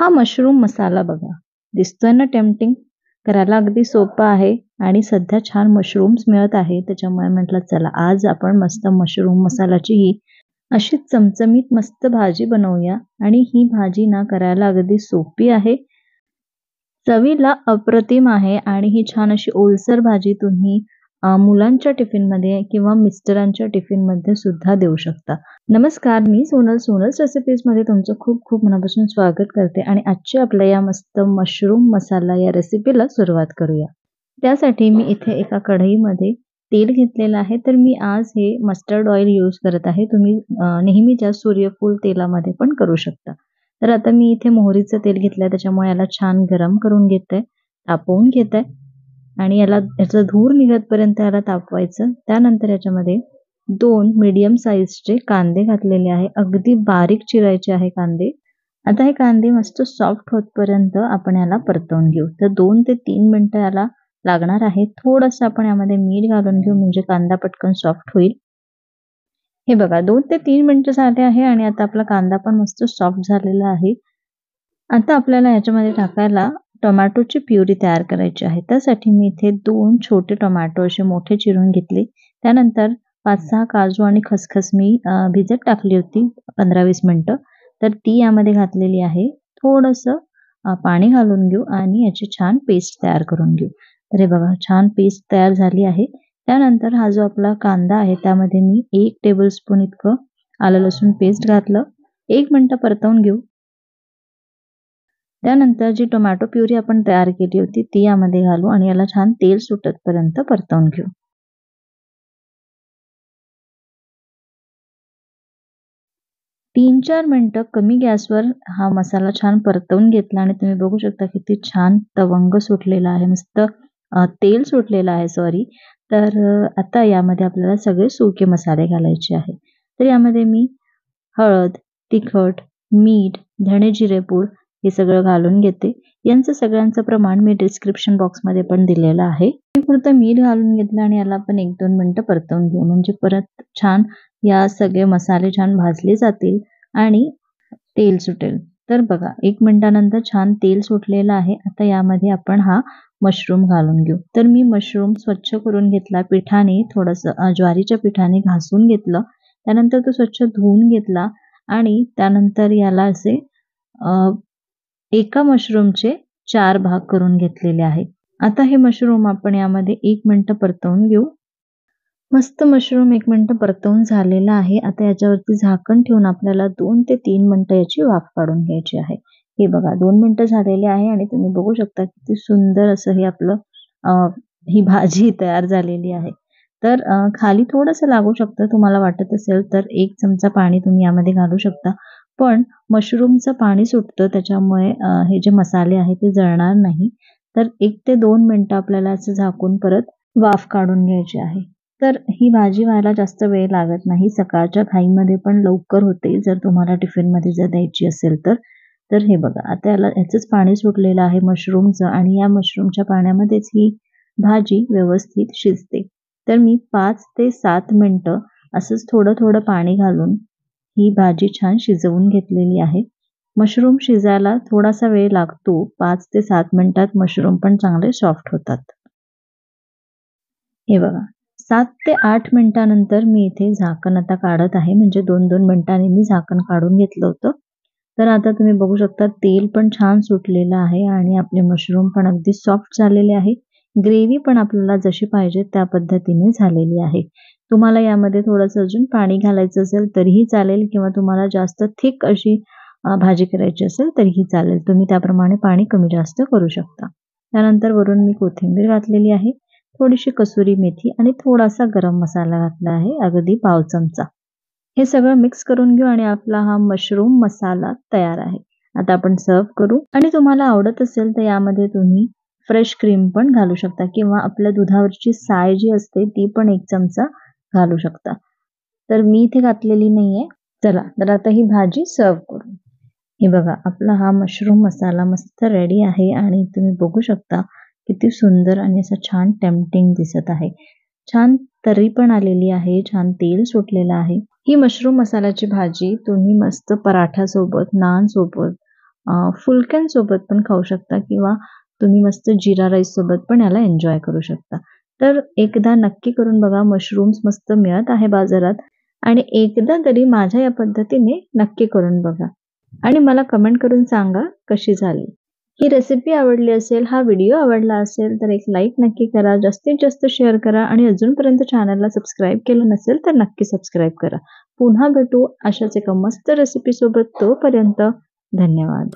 हा मशरूम मसाला बघा. दिसतोय ना टेम्प्टिंग? करायला अगदी सोपं आहे आणि सध्या छान मशरूम्स मिळत आहे. त्याच्यामुळे म्हटलं चला आज आपण मस्त मशरूम मसाल्याची ही अशी चमचमीत मस्त भाजी बनवूया. आणि ही भाजी ना करायला अगदी सोपी आहे. चवीला अप्रतिम आहे आणि ही छान अशी ओलसर भाजी तुम्ही मुलांच्या टिफिनमध्ये किंवा मिस्टरांच्या टिफिनमध्ये सुद्धा देऊ शकता. नमस्कार, मी सोनल्स रेसिपीजमध्ये तुमचं खूप खूप मनापासून स्वागत करते आणि आजची आपल्या या मस्त मशरूम मसाला या रेसिपीला सुरुवात करूया. त्यासाठी मी इथे एका कढईमध्ये तेल घेतलेलं आहे. तर मी आज हे मस्टर्ड ऑइल यूज करत आहे. तुम्ही नेहमीच्या सूर्यफूल तेलामध्ये पण करू शकता. तर आता मी इथे मोहरीचं तेल घेतलंय, त्याच्यामुळे याला छान गरम करून घेते, तापवून घेते आणि याचा धूर निघतपर्यंत याला तापवायचं. त्यानंतर याच्यामध्ये 2 मीडियम साईजचे कांदे घातलेले आहे. अगदी बारीक चिरायचे आहे कांदे. आता हे कांदे मस्त सॉफ्ट होतपर्यंत आपण याला परतवून घेऊ. तर 2 ते 3 मिनिटं याला लागणार आहे. थोडंसं आपण यामध्ये मीठ घालून घेऊ म्हणजे कांदा पटकन सॉफ्ट होईल. हे बघा 2 ते 3 मिनिटं झाले आहे आणि आता आपला कांदा पण मस्त सॉफ्ट झालेला आहे. आता आपल्याला याच्यामध्ये टाकायला टोमॅटोची प्युरी तयार करायची आहे. त्यासाठी मी इथे 2 छोटे टोमॅटो असे मोठे चिरून घेतले. त्यानंतर 5-6 काजू आणि खसखस मी भिजत टाकली होती 15-20 मिनिटं. तर ती यामध्ये घातलेली आहे. थोडंसं पाणी घालून घेऊ आणि याची छान पेस्ट तयार करून घेऊ. तर हे बघा छान पेस्ट तयार झाली आहे. त्यानंतर हा जो आपला कांदा आहे त्यामध्ये मी 1 टेबलस्पून इतकं आलं लसूण पेस्ट घातलं. 1 मिनिटं परतवून घेऊ. त्यानंतर जी टोमॅटो प्युरी आपण तयार केली होती ती यामध्ये घालू आणि याला छान तेल सुटतपर्यंत परतवून घेऊ. 3-4 मिनिटं कमी गॅसवर हा मसाला छान परतवून घेतला आणि तुम्ही बघू शकता किती छान तवंग सुटलेला आहे. मस्त तेल सुटलेलं आहे सॉरी. तर आता यामध्ये आपल्याला सगळे सुके मसाले घालायचे आहे. तर यामध्ये मी हळद, तिखट, मीठ, धणे जिरे पूड हे सगळं घालून घेते. यांचं सगळ्यांचं प्रमाण मी डिस्क्रिप्शन बॉक्समध्ये पण दिलेलं आहे. पुरतं मीठ घालून घेतलं आणि याला आपण 1-2 मिनिटं परतवून घेऊ म्हणजे परत छान या सगळे मसाले छान भाजले जातील आणि तेल सुटेल. तर बघा 1 मिनिटानंतर छान तेल सुटलेलं आहे. आता यामध्ये आपण हा मशरूम घालून घेऊ. तर मी मशरूम स्वच्छ करून घेतला पिठाने, थोडंसं ज्वारीच्या पिठाने घासून घेतलं. त्यानंतर तो स्वच्छ धुवून घेतला आणि त्यानंतर याला असे एका मशरूमचे 4 भाग करून घेतलेले आहे. आता हे मशरूम आपण यामध्ये 1 मिनिटं परतवून घेऊ. मस्त मशरूम 1 मिनिटं परतवून झालेला आहे. आता याच्यावरती झाकण ठेवून आपल्याला 2 ते 3 मिनिटं याची वाफ काढून घ्यायची आहे. हे बघा 2 मिनिटं झालेले आहे आणि तुम्ही बघू शकता किती सुंदर असं हे आपलं ही भाजी तयार झालेली आहे. तर खाली थोडंसं लागू शकतं. तुम्हाला वाटत असेल तर 1 चमचा पाणी तुम्ही यामध्ये घालू शकता. पण मशरूमचं पाणी सुटतं त्याच्यामुळे हे जे मसाले आहेत ते जळणार नाही. तर 1 ते 2 मिनिटं आपल्याला असं झाकून परत वाफ काढून घ्यायची आहे. तर ही भाजी व्हायला जास्त वेळ लागत नाही. सकाळच्या घाईमध्ये पण लवकर होते जर तुम्हाला टिफिनमध्ये जर द्यायची असेल तर. तर हे बघा आता याचंच पाणी सुटलेलं आहे मशरूमचं आणि या मशरूमच्या पाण्यामध्येच ही भाजी व्यवस्थित शिजते. तर मी 5 ते 7 मिनिटं असंच थोडं पाणी घालून ही भाजी छान शिजवून घेतलेली आहे. मशरूम शिजायला थोडासा वेळ लागतो. 5 ते 7 मिनिटात मशरूम पण चांगले सॉफ्ट होतात. हे बघा 7 ते 8 मिनिटानंतर मी इथे झाकण आता काढत आहे. म्हणजे 2-2 मिनिटांनी मी झाकण काढून घेतलं होतं. तर आता तुम्ही बघू शकता तेल पण छान सुटलेलं आहे आणि आपले मशरूम पण अगदी सॉफ्ट झालेले आहे. ग्रेव्ही पण आपल्याला जशी पाहिजे त्या पद्धतीने झालेली आहे. तुम्हाला यामध्ये थोडंसं अजून पाणी घालायचं असेल तरीही चालेल किंवा तुम्हाला जास्त थिक अशी भाजी करायची असेल तरीही चालेल. तुम्ही त्याप्रमाणे पाणी कमी जास्त करू शकता. त्यानंतर वरून मी कोथिंबीर घातलेली आहे. थोडीशी कसुरी मेथी आणि थोडासा गरम मसाला घातला आहे, अगदी पाव चमचा. हे सगळं मिक्स करून घेऊ आणि आपला हा मशरूम मसाला तयार आहे. आता आपण सर्व्ह करू आणि तुम्हाला आवडत असेल तर यामध्ये तुम्ही फ्रेश क्रीम पण घालू शकता किंवा आपल्या दुधावरची साय जी असते ती पण 1 चमचा घालू शकता. तर मी इथे घातलेली नाहीये. चला तर आता ही भाजी सर्व्ह करू. हे बघा आपला हा मशरूम मसाला मस्त रेडी आहे आणि तुम्ही बघू शकता किती सुंदर आणि असं छान टेम्प्टिंग दिसत आहे. छान तर्री पण आलेली आहे, छान तेल सुटलेलं आहे. ही मशरूम मसाल्याची भाजी तुम्ही मस्त पराठ्यासोबत, नानसोबत फुलक्यांसोबत पण खाऊ शकता किंवा तुम्ही मस्त जीरा राईस सोबत पण याला एन्जॉय करू शकता. तर एकदा नक्की करून बघा. मशरूम्स मस्त मिळत आहे बाजारात आणि एकदा तरी माझ्या या पद्धतीने नक्की करून बघा आणि मला कमेंट करून सांगा कशी झाली. ही रेसिपी आवडली असेल, हा व्हिडिओ आवडला असेल तर एक लाईक नक्की करा, जास्तीत जास्त शेअर करा आणि अजूनपर्यंत चॅनलला सबस्क्राईब केलं नसेल तर नक्की सबस्क्राईब करा. पुन्हा भेटू अशाच एका मस्त रेसिपीसोबत. तोपर्यंत धन्यवाद.